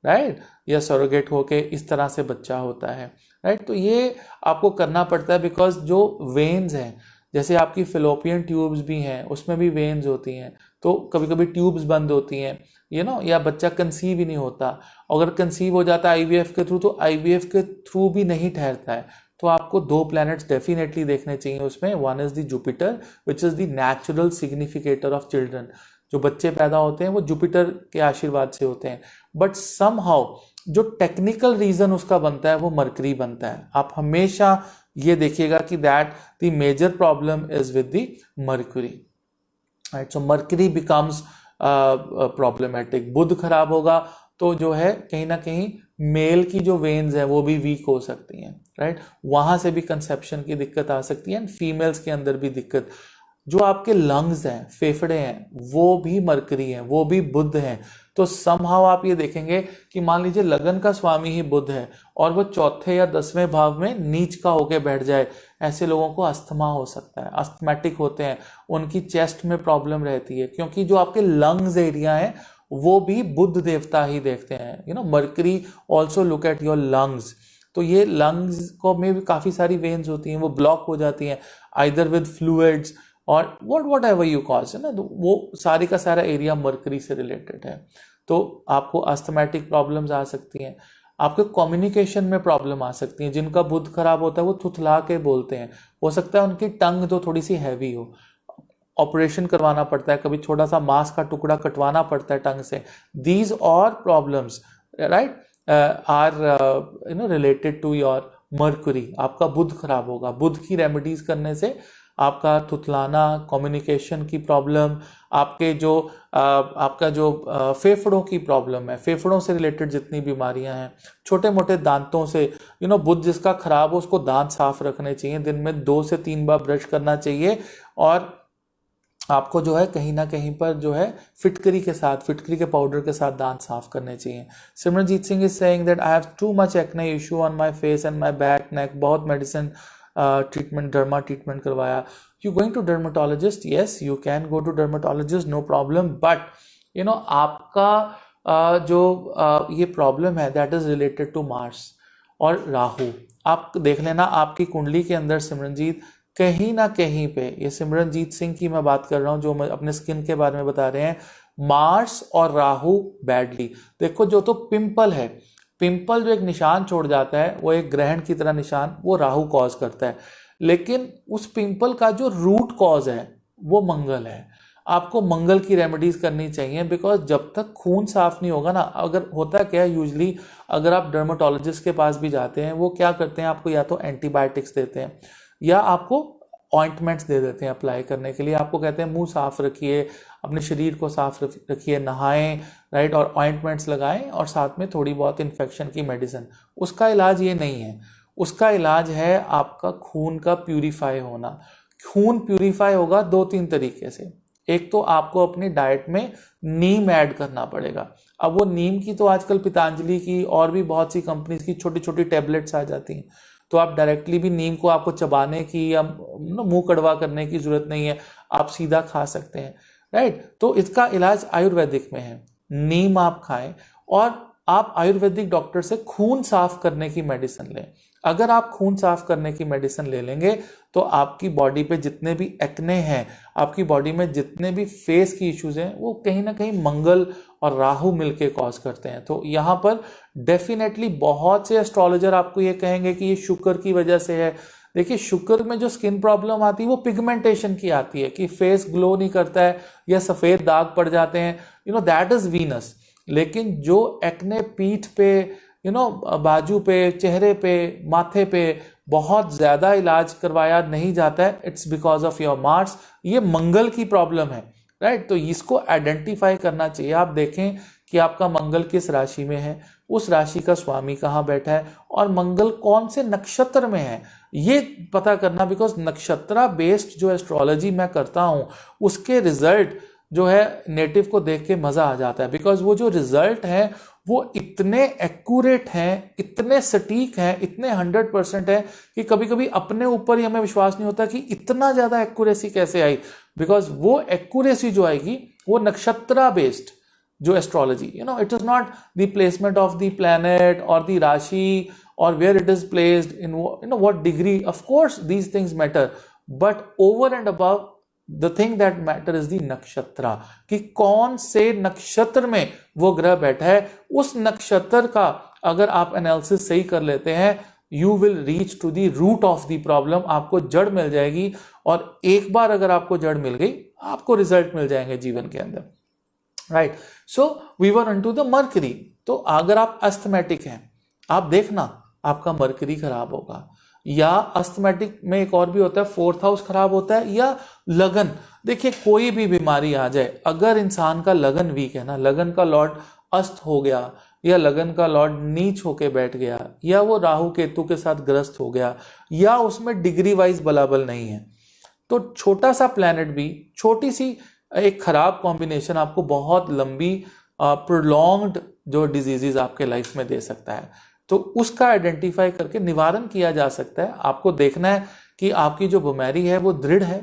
राइट, या सरोगेट होके इस तरह से बच्चा होता है, राइट। तो ये आपको करना पड़ता है, बिकॉज जो वेन्स हैं, जैसे आपकी फिलोपियन ट्यूब्स भी हैं, उसमें भी वेन्स होती हैं, तो कभी कभी ट्यूब्स बंद होती हैं, या बच्चा कंसीव ही नहीं होता। अगर कंसीव हो जाता है IVF के थ्रू, तो IVF के थ्रू भी नहीं ठहरता है। तो आपको 2 प्लैनेट्स डेफिनेटली देखने चाहिए उसमें। One is the Jupiter which is the natural significator of children. जो बच्चे पैदा होते हैं वो जुपिटर के आशीर्वाद से होते हैं, बट समहाउ जो टेक्निकल रीजन उसका बनता है वो मर्करी बनता है। आप हमेशा ये देखिएगा कि that the major problem is with the Mercury, right. So Mercury becomes problematic. Budh खराब होगा तो जो है कहीं ना कहीं मेल की जो वेन्स है वो भी वीक हो सकती हैं, राइट। वहां से भी कंसेप्शन की दिक्कत आ सकती है, एंड फीमेल्स के अंदर भी दिक्कत। जो आपके लंग्स हैं, फेफड़े हैं, वो भी मर्करी हैं, वो भी बुध हैं। तो समहाउ आप ये देखेंगे कि मान लीजिए लगन का स्वामी ही बुध है और वो 4थे या 10वें भाव में नीच का होके बैठ जाए, ऐसे लोगों को अस्थमा हो सकता है, अस्थमैटिक होते हैं, उनकी चेस्ट में प्रॉब्लम रहती है, क्योंकि जो आपके लंग्स एरिया है वो भी बुध देवता ही देखते हैं। Mercury also look at your lungs. तो ये लंग्स को में भी काफी सारी वेन्स होती हैं, वो ब्लॉक हो जाती हैं आइदर विद फ्लूइड्स और वट एवर यू कॉज, है ना। तो वो सारी का सारा एरिया मर्करी से रिलेटेड है। तो आपको अस्थमैटिक प्रॉब्लम्स आ सकती हैं, आपके कम्युनिकेशन में प्रॉब्लम आ सकती है। जिनका बुध खराब होता है वो थुथला के बोलते हैं, हो सकता है उनकी टंग तो थोड़ी सी हैवी हो, ऑपरेशन करवाना पड़ता है, कभी छोटा सा मांस का टुकड़ा कटवाना पड़ता है टंग से। दीज और problems, right, are related to your Mercury. आपका बुध खराब होगा, बुध की रेमेडीज करने से आपका थुथलाना, कम्युनिकेशन की प्रॉब्लम, आपका जो फेफड़ों की प्रॉब्लम है, फेफड़ों से रिलेटेड जितनी बीमारियां हैं, छोटे मोटे दांतों से, बुध जिसका खराब हो उसको दांत साफ रखने चाहिए, दिन में 2 से 3 बार ब्रश करना चाहिए, और आपको जो है कहीं ना कहीं पर जो है फिटकरी के पाउडर के साथ दांत साफ करने चाहिए। Simranjeet Singh is saying that I have too much acne issue on my face and my back neck. बहुत मेडिसिन ट्रीटमेंट, डर्मा ट्रीटमेंट करवाया। You going to dermatologist? Yes, you can go to dermatologist, no problem, but आपका जो ये problem है that is related to Mars और राहु। आप देख लेना आपकी कुंडली के अंदर सिमरनजीत कहीं ना कहीं पे, ये सिमरनजीत सिंह की मैं बात कर रहा हूं जो मैं अपने स्किन के बारे में बता रहे हैं, मार्स और राहु बैडली। देखो जो तो पिंपल है, पिंपल जो एक निशान छोड़ जाता है वो एक ग्रहण की तरह निशान, वो राहु कॉज करता है, लेकिन उस पिंपल का जो रूट कॉज है वो मंगल है। आपको मंगल की रेमेडीज करनी चाहिए, बिकॉज जब तक खून साफ नहीं होगा ना, अगर होता क्या है यूजली अगर आप डर्मेटोलॉजिस्ट के पास भी जाते हैं, वो क्या करते हैं, आपको या तो एंटीबायोटिक्स देते हैं या आपको ऑइंटमेंट्स दे देते हैं अप्लाई करने के लिए। आपको कहते हैं मुंह साफ रखिए, अपने शरीर को साफ रखिए, नहाएं, राइट, और ऑइंटमेंट्स लगाएं, और साथ में थोड़ी बहुत इन्फेक्शन की मेडिसिन। उसका इलाज ये नहीं है, उसका इलाज है आपका खून का प्यूरिफाई होना। खून प्यूरिफाई होगा 2-3 तरीके से। एक तो आपको अपनी डाइट में नीम ऐड करना पड़ेगा। अब वो नीम की तो आजकल पतंजलि की और भी बहुत सी कंपनीज की छोटी छोटी टैबलेट्स आ जाती हैं, तो आप डायरेक्टली भी नीम को आपको चबाने की या मुंह कड़वा करने की जरूरत नहीं है, आप सीधा खा सकते हैं, राइट। तो इसका इलाज आयुर्वेदिक में है, नीम आप खाएं और आप आयुर्वेदिक डॉक्टर से खून साफ करने की मेडिसिन लें। अगर आप खून साफ करने की मेडिसिन ले लेंगे तो आपकी बॉडी पे जितने भी एक्ने हैं, आपकी बॉडी में जितने भी फेस की इश्यूज हैं, वो कहीं ना कहीं मंगल और राहु मिलके कॉज करते हैं। तो यहाँ पर डेफिनेटली बहुत से एस्ट्रोलॉजर आपको ये कहेंगे कि ये शुक्र की वजह से है। देखिए, शुक्र में जो स्किन प्रॉब्लम आती है वो पिगमेंटेशन की आती है कि फेस ग्लो नहीं करता है या सफेद दाग पड़ जाते हैं, दैट इज वीनस। लेकिन जो एक्ने पीठ पे, बाजू पे, चेहरे पे, माथे पे बहुत ज्यादा इलाज करवाया नहीं जाता है, it's because of your Mars. ये मंगल की प्रॉब्लम है, राइट। तो इसको आइडेंटिफाई करना चाहिए। आप देखें कि आपका मंगल किस राशि में है, उस राशि का स्वामी कहाँ बैठा है और मंगल कौन से नक्षत्र में है, ये पता करना। बिकॉज नक्षत्रा बेस्ड जो एस्ट्रोलॉजी मैं करता हूं उसके रिजल्ट जो है नेटिव को देख के मजा आ जाता है। बिकॉज वो जो रिजल्ट है वो इतने एक्यूरेट हैं, इतने सटीक हैं, इतने 100% है कि कभी कभी अपने ऊपर ही हमें विश्वास नहीं होता कि इतना ज्यादा एक्यूरेसी कैसे आई। बिकॉज वो एक्यूरेसी जो आएगी वो नक्षत्रा बेस्ड जो astrology, it is not the placement of the planet और द राशि or where it is placed in what degree. Of course these things matter, but over and above the thing that matter is the nakshatra, कि कौन से नक्षत्र में वो ग्रह बैठा है। उस नक्षत्र का अगर आप एनालिसिस सही कर लेते हैं, you will reach to the root of the problem, आपको जड़ मिल जाएगी। और एक बार अगर आपको जड़ मिल गई, आपको रिजल्ट मिल जाएंगे जीवन के अंदर, right. So we were into the Mercury. तो अगर आप अस्थमैटिक हैं, आप देखना आपका मरकरी खराब होगा, या अस्थमैटिक में एक और भी होता है, 4th हाउस खराब होता है, या लगन। देखिए, कोई भी बीमारी आ जाए, अगर इंसान का लगन वीक है ना, लगन का लॉर्ड अस्त हो गया, या लगन का लॉर्ड नीच होके बैठ गया, या वो राहु केतु के साथ ग्रस्त हो गया, या उसमें डिग्री वाइज बलाबल नहीं है, तो छोटा सा प्लैनेट भी, छोटी सी एक खराब कॉम्बिनेशन आपको बहुत लंबी प्रोलॉन्ग्ड जो डिजीजेज आपके लाइफ में दे सकता है। तो उसका आइडेंटिफाई करके निवारण किया जा सकता है। आपको देखना है कि आपकी जो बीमारी है वो दृढ़ है,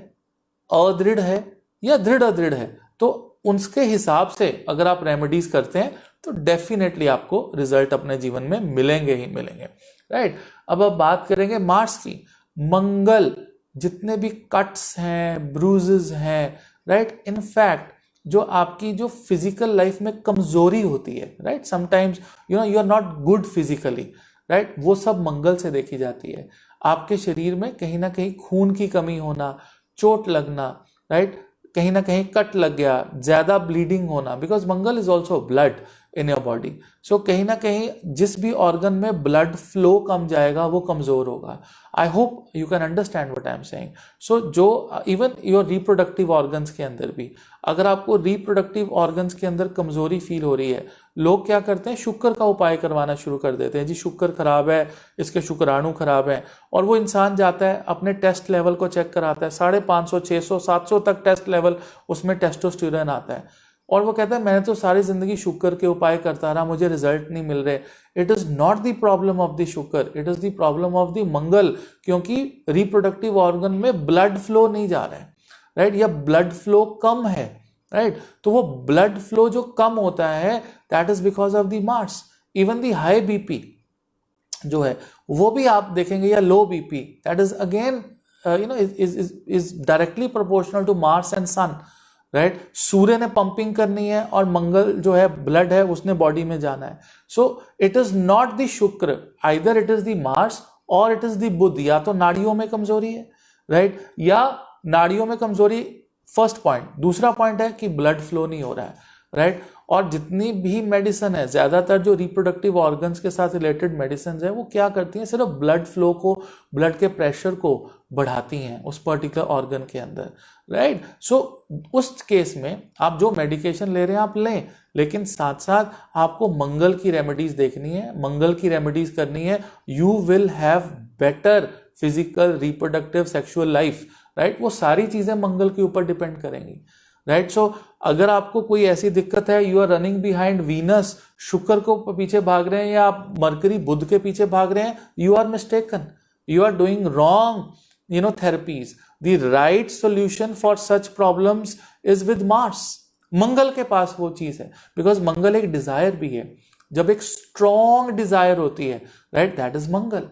अदृढ़ है, या दृढ़ अदृढ़ है। तो उसके हिसाब से अगर आप रेमेडीज करते हैं तो डेफिनेटली आपको रिजल्ट अपने जीवन में मिलेंगे ही मिलेंगे, राइट। अब बात करेंगे मार्स की। मंगल जितने भी कट्स हैं, ब्रूजेस हैं, राइट, इनफैक्ट जो आपकी जो फिजिकल लाइफ में कमजोरी होती है, right, sometimes you are not good physically, right, वो सब मंगल से देखी जाती है। आपके शरीर में कहीं ना कहीं खून की कमी होना, चोट लगना, राइट, कहीं ना कहीं कट लग गया, ज्यादा ब्लीडिंग होना, because Mangal is also blood in your body. So कहीं ना कहीं जिस भी ऑर्गन में ब्लड फ्लो कम जाएगा वो कमजोर होगा। I hope you can understand what I am saying. So जो इवन योर रिप्रोडक्टिव ऑर्गन्स के अंदर भी, अगर आपको रिप्रोडक्टिव ऑर्गन्स के अंदर कमजोरी फील हो रही है, लोग क्या करते हैं, शुक्र का उपाय करवाना शुरू कर देते हैं। जी शुक्र खराब है, इसके शुक्राणु खराब है, और वो इंसान जाता है अपने टेस्ट लेवल को चेक कराता है, 550, 600, 700 तक टेस्ट लेवल, उसमें टेस्टोस्टेरोन आता है, और वो कहता है मैंने तो सारी जिंदगी शुक्र के उपाय करता रहा, मुझे रिजल्ट नहीं मिल रहे। It is not the problem of the Shukra, it is the problem of the Mangal, क्योंकि रिप्रोडक्टिव ऑर्गन में ब्लड फ्लो नहीं जा रहा है, राइट, या ब्लड फ्लो कम है, राइट। तो वो ब्लड फ्लो जो कम होता है, that is because of the Mars. Even the high BP जो है वो भी आप देखेंगे, या low BP, that is again is directly proportional to Mars and sun, right. सूर्य ने पंपिंग करनी है और मंगल जो है ब्लड है उसने बॉडी में जाना है। So it is not the Shukra, either it is the Mars और इट इज द बुध। या तो नाड़ियों में कमजोरी है, राइट, या नाड़ियों में कमजोरी, फर्स्ट पॉइंट। दूसरा पॉइंट है कि ब्लड फ्लो नहीं हो रहा है, राइट। और जितनी भी मेडिसिन है, ज्यादातर जो रिप्रोडक्टिव ऑर्गन्स के साथ रिलेटेड मेडिसिन है, वो क्या करती हैं, सिर्फ ब्लड फ्लो को, ब्लड के प्रेशर को बढ़ाती हैं उस पर्टिकुलर ऑर्गन के अंदर, राइट। सो उस केस में आप जो मेडिकेशन ले रहे हैं आप लें, लेकिन साथ साथ आपको मंगल की रेमेडीज देखनी है, मंगल की रेमेडीज करनी है। You will have better physical, reproductive, sexual life, right. वो सारी चीजें मंगल के ऊपर डिपेंड करेंगी, राइट। सो अगर आपको कोई ऐसी दिक्कत है, you are running behind Venus, Shukra को पीछे भाग रहे हैं, या आप मरकरी, बुध के पीछे भाग रहे हैं, you are mistaken, you are doing wrong therapies. The right solution for such problems is with Mars. Mangal के पास वो चीज है, बिकॉज मंगल एक डिजायर भी है। जब एक स्ट्रॉन्ग डिजायर होती है, right, that is Mangal,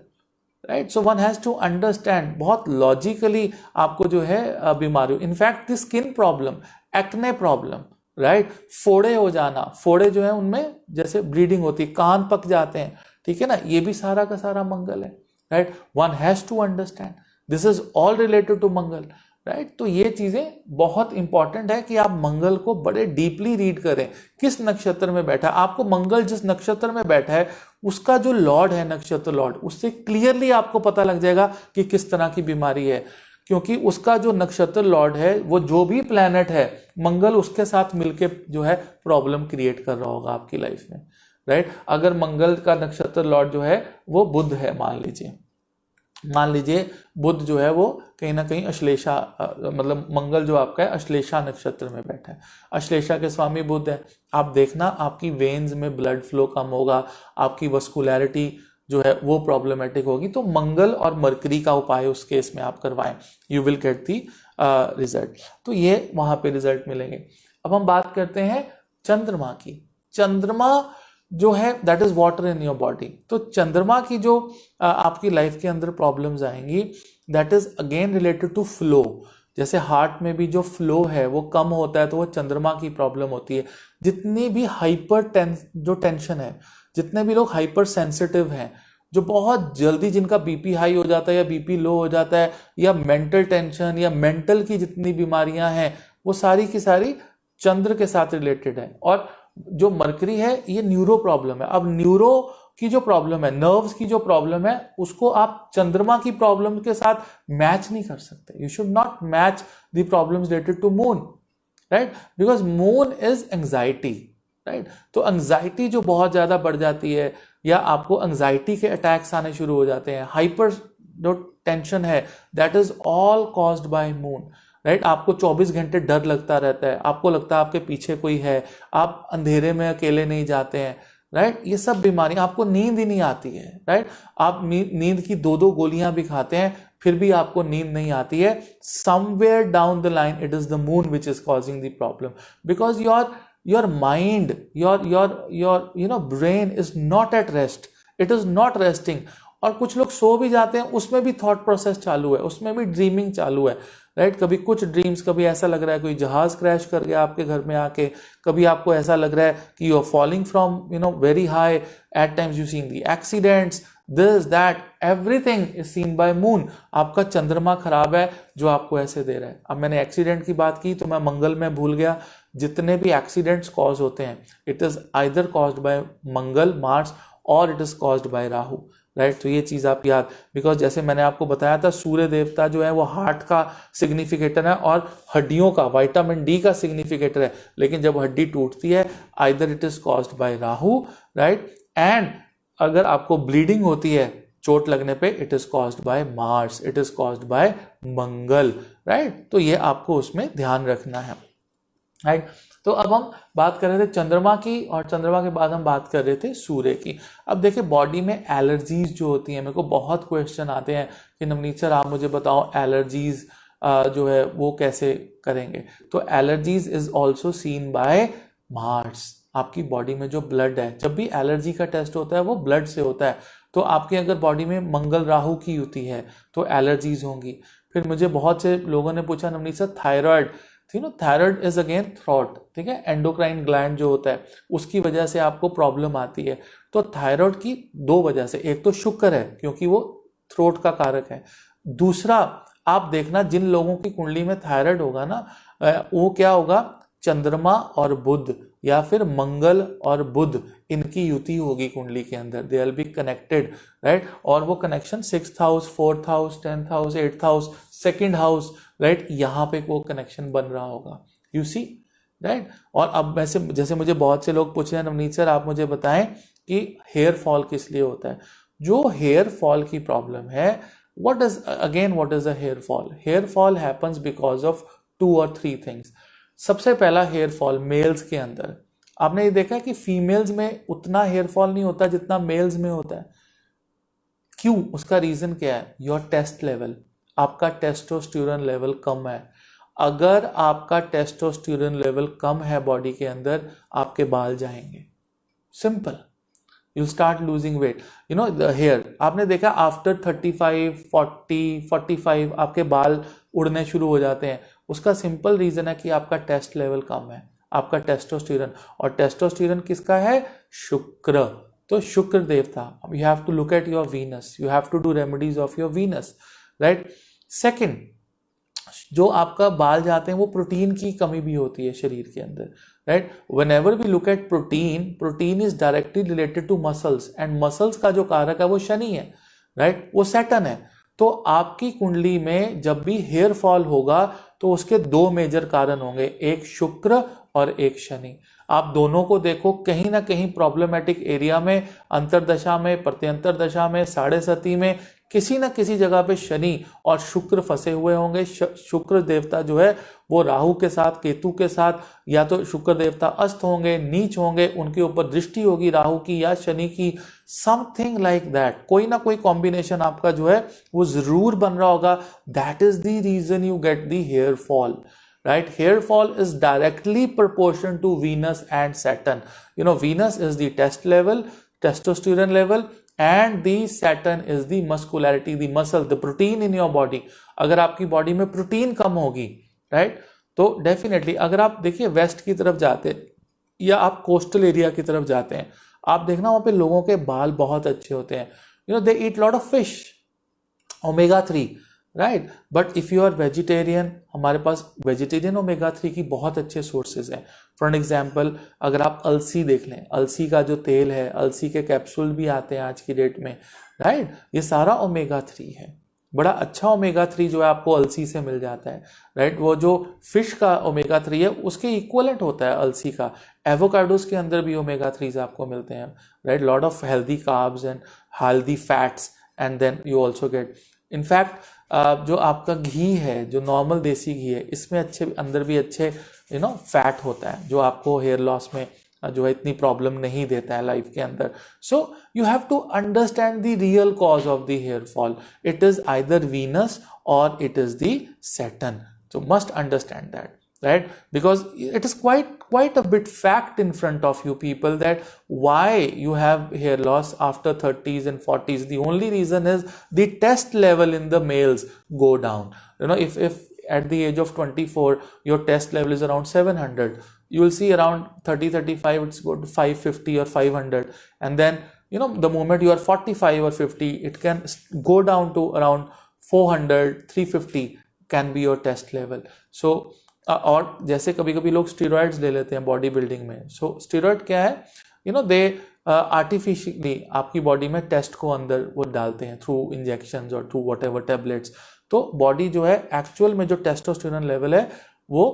right. So one has to understand, बहुत लॉजिकली आपको जो है बीमारी, in fact the skin problem, acne problem, right, फोड़े हो जाना, फोड़े जो है उनमें जैसे ब्लीडिंग होती है, कान पक जाते हैं, ठीक है ना, ये भी सारा का सारा मंगल है, right. One has to understand this is all related to Mangal, right. तो ये चीजें बहुत इंपॉर्टेंट है कि आप मंगल को बड़े डीपली रीड करें, किस नक्षत्र में बैठा है आपको मंगल, जिस नक्षत्र में बैठा है उसका जो लॉर्ड है, नक्षत्र लॉर्ड, उससे क्लियरली आपको पता लग जाएगा कि किस तरह की बीमारी है, क्योंकि उसका जो नक्षत्र लॉर्ड है, वो जो भी प्लैनेट है, मंगल उसके साथ मिलके जो है प्रॉब्लम क्रिएट कर रहा होगा आपकी लाइफ में, राइट। अगर मंगल का नक्षत्र लॉर्ड जो है वो बुध है, मान लीजिए बुध जो है वो कहीं ना कहीं अश्लेषा, मतलब मंगल जो आपका है अश्लेषा नक्षत्र में बैठा है, अश्लेषा के स्वामी बुध है, आप देखना आपकी वेन्स में ब्लड फ्लो कम होगा, आपकी वस्कुलैरिटी जो है वो प्रॉब्लमेटिक होगी। तो मंगल और मरकरी का उपाय उस केस में आप करवाएं, you will get the result. तो ये वहां पे रिजल्ट मिलेंगे। अब हम बात करते हैं चंद्रमा की। चंद्रमा जो है that is water in your body. तो चंद्रमा की जो आपकी लाइफ के अंदर प्रॉब्लम्स आएंगी, that is again related to flow. जैसे हार्ट में भी जो फ्लो है वो कम होता है, तो वो चंद्रमा की प्रॉब्लम होती है। जितनी भी जो टेंशन है, जितने भी लोग हाइपर सेंसिटिव हैं, जो बहुत जल्दी जिनका बीपी हाई हो जाता है या बीपी लो हो जाता है, या मेंटल टेंशन या मेंटल की जितनी बीमारियां हैं, वो सारी की सारी चंद्र के साथ रिलेटेड है। और जो मरकरी है ये न्यूरो प्रॉब्लम है। अब न्यूरो की जो प्रॉब्लम है, नर्व्स की जो प्रॉब्लम है, उसको आप चंद्रमा की प्रॉब्लम के साथ मैच नहीं कर सकते। You should not match the problems related to moon, right, because moon is anxiety, right. तो एंजाइटी जो बहुत ज्यादा बढ़ जाती है, या आपको एंजाइटी के अटैक्स आने शुरू हो जाते हैं, हाइपर जो टेंशन है, that is all caused by moon, right. आपको 24 घंटे डर लगता रहता है, आपको लगता है आपके पीछे कोई है, आप अंधेरे में अकेले नहीं जाते हैं, राइट। ये सब बीमारी, आपको नींद ही नहीं आती है, राइट। आप नींद की 2-2 गोलियां भी खाते हैं फिर भी आपको नींद नहीं आती है। Somewhere down the line it is the moon which is causing the problem, because your mind, your brain is not at rest, it is not resting। और कुछ लोग सो भी जाते हैं, उसमें भी थॉट प्रोसेस चालू है, उसमें भी ड्रीमिंग चालू है, राइट। कभी कुछ ड्रीम्स, कभी ऐसा लग रहा है कोई जहाज क्रैश कर गया आपके घर में आके, कभी आपको ऐसा लग रहा है कि you are falling from very high, at times you seen the accidents, this that, everything is seen by moon. आपका चंद्रमा खराब है जो आपको ऐसे दे रहा है। अब मैंने एक्सीडेंट की बात की तो मैं मंगल में भूल गया, जितने भी एक्सीडेंट्स कॉज होते हैं it is either caused by Mangal, Mars, और it is caused by Rahu, right. तो ये चीज आप याद, बिकॉज जैसे मैंने आपको बताया था सूर्य देवता जो है वो हार्ट का सिग्निफिकेटर है और हड्डियों का, विटामिन डी का सिग्निफिकेटर है। लेकिन जब हड्डी टूटती है either it is caused by Rahu, right, and अगर आपको ब्लीडिंग होती है चोट लगने पे, it is caused bye Mars, it is caused by Mangal, right. तो ये आपको उसमें ध्यान रखना है, राइट। तो अब हम बात कर रहे थे चंद्रमा की, और चंद्रमा के बाद हम बात कर रहे थे सूर्य की। अब देखिए बॉडी में एलर्जीज जो होती हैं, मेरे को बहुत क्वेश्चन आते हैं कि नवनीत सर आप मुझे बताओ एलर्जीज जो है वो कैसे करेंगे। तो allergies is also seen bye Mars. आपकी बॉडी में जो ब्लड है, जब भी एलर्जी का टेस्ट होता है वो ब्लड से होता है। तो आपके अगर बॉडी में मंगल राहु की युति है तो एलर्जीज होंगी। फिर मुझे बहुत से लोगों ने पूछा Navneet sir thyroid, thyroid is again throat, ठीक है, एंडोक्राइन ग्लैंड जो होता है उसकी वजह से आपको प्रॉब्लम आती है। तो थायराइड की 2 वजह से, एक तो शुक्र है क्योंकि वो थ्रोट का कारक है, दूसरा आप देखना जिन लोगों की कुंडली में थायराइड होगा ना, वो क्या होगा, चंद्रमा और बुध या फिर मंगल और बुध, इनकी युति होगी कुंडली के अंदर, they will be connected, right. और वो connection 6th house, 4th house, 10th house, 8th house, 2nd house, right, यहाँ पे वो कनेक्शन बन रहा होगा, यू सी, राइट। और अब वैसे जैसे मुझे बहुत से लोग पूछ रहे हैं नवनीत सर आप मुझे बताएं कि हेयर फॉल किस लिए होता है। जो हेयर फॉल की प्रॉब्लम है, what is a hair fall? Hair fall happens because of 2 or 3 things. सबसे पहला हेयर फॉल मेल्स के अंदर, आपने ये देखा है कि फीमेल्स में उतना हेयर फॉल नहीं होता जितना मेल्स में होता है। क्यों? उसका रीजन क्या है? योर टेस्ट लेवल, आपका टेस्टोस्टेरोन लेवल कम है। अगर आपका टेस्टोस्टेरोन लेवल कम है बॉडी के अंदर, आपके बाल जाएंगे, simple, you start losing weight, you know the hair. आपने देखा आफ्टर 35, 40, 45 आपके बाल उड़ने शुरू हो जाते हैं। उसका सिंपल रीजन है कि आपका टेस्ट लेवल कम है, आपका टेस्टोस्टेरोन। और टेस्टोस्टेरोन किसका है? शुक्र। तो शुक्र देवता। You have to look at your Venus, you have to do remedies of your Venus, right. Second, जो आपका बाल जाते हैं वो प्रोटीन की कमी भी होती है शरीर के अंदर, right. Whenever we look at protein, protein is directly related to muscles, and muscles का जो कारक है वो शनि है, राइट, वो सैटर्न है। तो आपकी कुंडली में जब भी हेयर फॉल होगा तो उसके दो मेजर कारण होंगे, एक शुक्र और एक शनि। आप दोनों को देखो, कहीं ना कहीं प्रॉब्लमेटिक एरिया में, अंतरदशा में, प्रत्यंतर दशा में, साढ़े सती में, किसी ना किसी जगह पे शनि और शुक्र फंसे हुए होंगे। शुक्र देवता जो है वो राहु के साथ, केतु के साथ, या तो शुक्र देवता अस्त होंगे, नीच होंगे, उनके ऊपर दृष्टि होगी राहु की या शनि की, समथिंग लाइक दैट। कोई ना कोई कॉम्बिनेशन आपका जो है वो जरूर बन रहा होगा। That is the reason you get the hair fall, right? Hair fall is directly proportion to Venus and Saturn. You know, Venus is the test level, testosterone level, and the Saturn is the muscularity, the muscle, the protein in your body. अगर आपकी body में protein कम होगी, right? तो definitely अगर आप देखिए waste की तरफ जाते हैं या आप कोस्टल एरिया की तरफ जाते हैं, आप देखना वहां पे लोगों के बाल बहुत अच्छे होते हैं। You know, they eat lot of fish, omega 3, right. But if you are vegetarian, हमारे पास वेजिटेरियन ओमेगा 3 की बहुत अच्छे सोर्सेज हैं। फॉर एग्जाम्पल, अगर आप अलसी देख लें, अलसी का जो तेल है, अलसी के कैप्सूल भी आते हैं आज की डेट में, राइट, ये सारा ओमेगा 3 है। बड़ा अच्छा ओमेगा 3 जो है आपको अलसी से मिल जाता है, राइट। वो जो फिश का ओमेगा 3 है उसके इक्वलेंट होता है अलसी का। एवोकाडोस के अंदर भी ओमेगा 3 आपको मिलते हैं, right. Lot of healthy carbs and healthy fats, and then you also get, in fact जो आपका घी है, जो नॉर्मल देसी घी है, इसमें अच्छे अंदर भी अच्छे फैट होता है जो आपको हेयर लॉस में जो है इतनी प्रॉब्लम नहीं देता है लाइफ के अंदर। So you have to understand the real cause of the hair fall. It is either Venus और it is the Saturn. So must understand that, right? Because it is quite a bit fact in front of you people that why you have hair loss after 30s and 40s. The only reason is the test level in the males go down. You know, if at the age of 24 your test level is around 700, you will see around 30-35 it's go to 550 or 500, and then the moment you are 45 or 50 it can go down to around 400, 350 can be your test level. So और जैसे कभी कभी लोग steroids ले लेते हैं body building में। सो steroid क्या है? दे आर्टिफिशियली आपकी बॉडी में टेस्ट को अंदर वो डालते हैं थ्रू इंजेक्शंस और थ्रू वट एवर टेबलेट्स। तो बॉडी जो है एक्चुअल में जो टेस्टोस्टेरोन लेवल है वो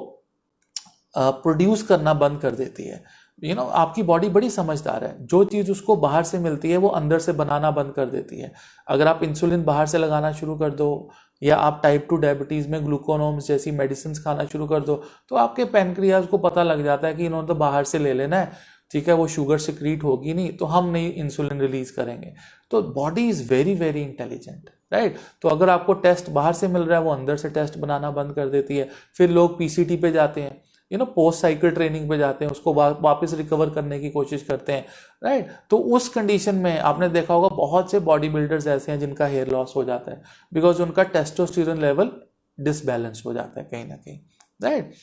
प्रोड्यूस करना बंद कर देती है। आपकी बॉडी बड़ी समझदार है, जो चीज़ उसको बाहर से मिलती है वो अंदर से बनाना बंद कर देती है। अगर आप इंसुलिन बाहर से लगाना शुरू कर दो या आप टाइप 2 डायबिटीज़ में ग्लूकोनोम्स जैसी मेडिसिन खाना शुरू कर दो, तो आपके पैनक्रियाज को पता लग जाता है कि इन्होंने तो बाहर से ले लेना है, ठीक है, वो शुगर सिक्रीट होगी नहीं तो हम नहीं इंसुलिन रिलीज करेंगे। तो body is very very intelligent, right. तो अगर आपको टेस्ट बाहर से मिल रहा है वो अंदर से टेस्ट बनाना बंद कर देती है। फिर लोग पीसीटी पे जाते हैं, पोस्ट साइकिल ट्रेनिंग पे जाते हैं, उसको वापस रिकवर करने की कोशिश करते हैं, राइट। तो उस कंडीशन में आपने देखा होगा बहुत से बॉडी बिल्डर्स ऐसे हैं जिनका हेयर लॉस हो जाता है बिकॉज उनका टेस्टोस्टेरोन लेवल डिसबैलेंस हो जाता है कहीं ना कहीं, right.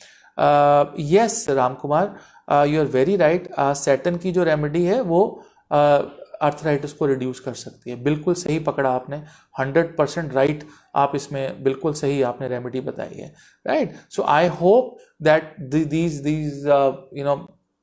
Yes Ram Kumar, you are very right. Saturn की जो रेमेडी है वो आर्थराइटिस को रिड्यूस कर सकती है। बिल्कुल सही पकड़ा आपने, 100% राइट। आप इसमें बिल्कुल सही आपने रेमेडी बताई है, right. So I hope that these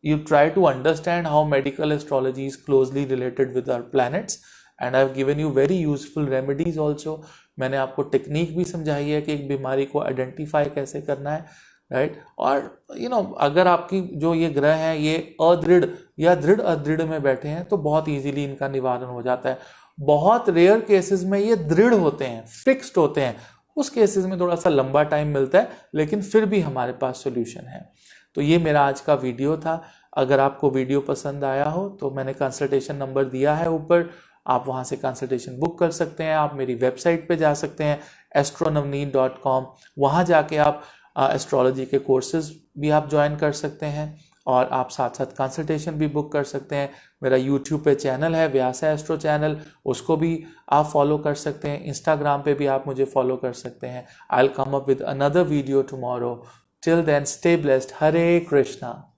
you try to understand how medical astrology is closely related with our planets, and I've given you very useful remedies also. मैंने आपको टेक्निक भी समझाई है कि एक बीमारी को आइडेंटिफाई कैसे करना है, राइट। और अगर आपकी जो ये ग्रह हैं ये अदृढ़ या दृढ़ अदृढ़ में बैठे हैं तो बहुत इजीली इनका निवारण हो जाता है। बहुत रेयर केसेस में ये दृढ़ होते हैं, फिक्स्ड होते हैं, उस केसेस में थोड़ा सा लंबा टाइम मिलता है, लेकिन फिर भी हमारे पास सोल्यूशन है। तो ये मेरा आज का वीडियो था। अगर आपको वीडियो पसंद आया हो तो मैंने कंसल्टेशन नंबर दिया है ऊपर, आप वहाँ से कंसल्टेशन बुक कर सकते हैं। आप मेरी वेबसाइट पे जा सकते हैं astronavneet.com, वहाँ जाके आप एस्ट्रोलॉजी के कोर्सेज भी आप ज्वाइन कर सकते हैं। और आप साथ साथ कंसल्टेशन भी बुक कर सकते हैं। मेरा यूट्यूब पे चैनल है व्यासा एस्ट्रो चैनल, उसको भी आप फॉलो कर सकते हैं। इंस्टाग्राम पे भी आप मुझे फॉलो कर सकते हैं। I will come up with another video tomorrow. Till then stay blessed. Hare Krishna.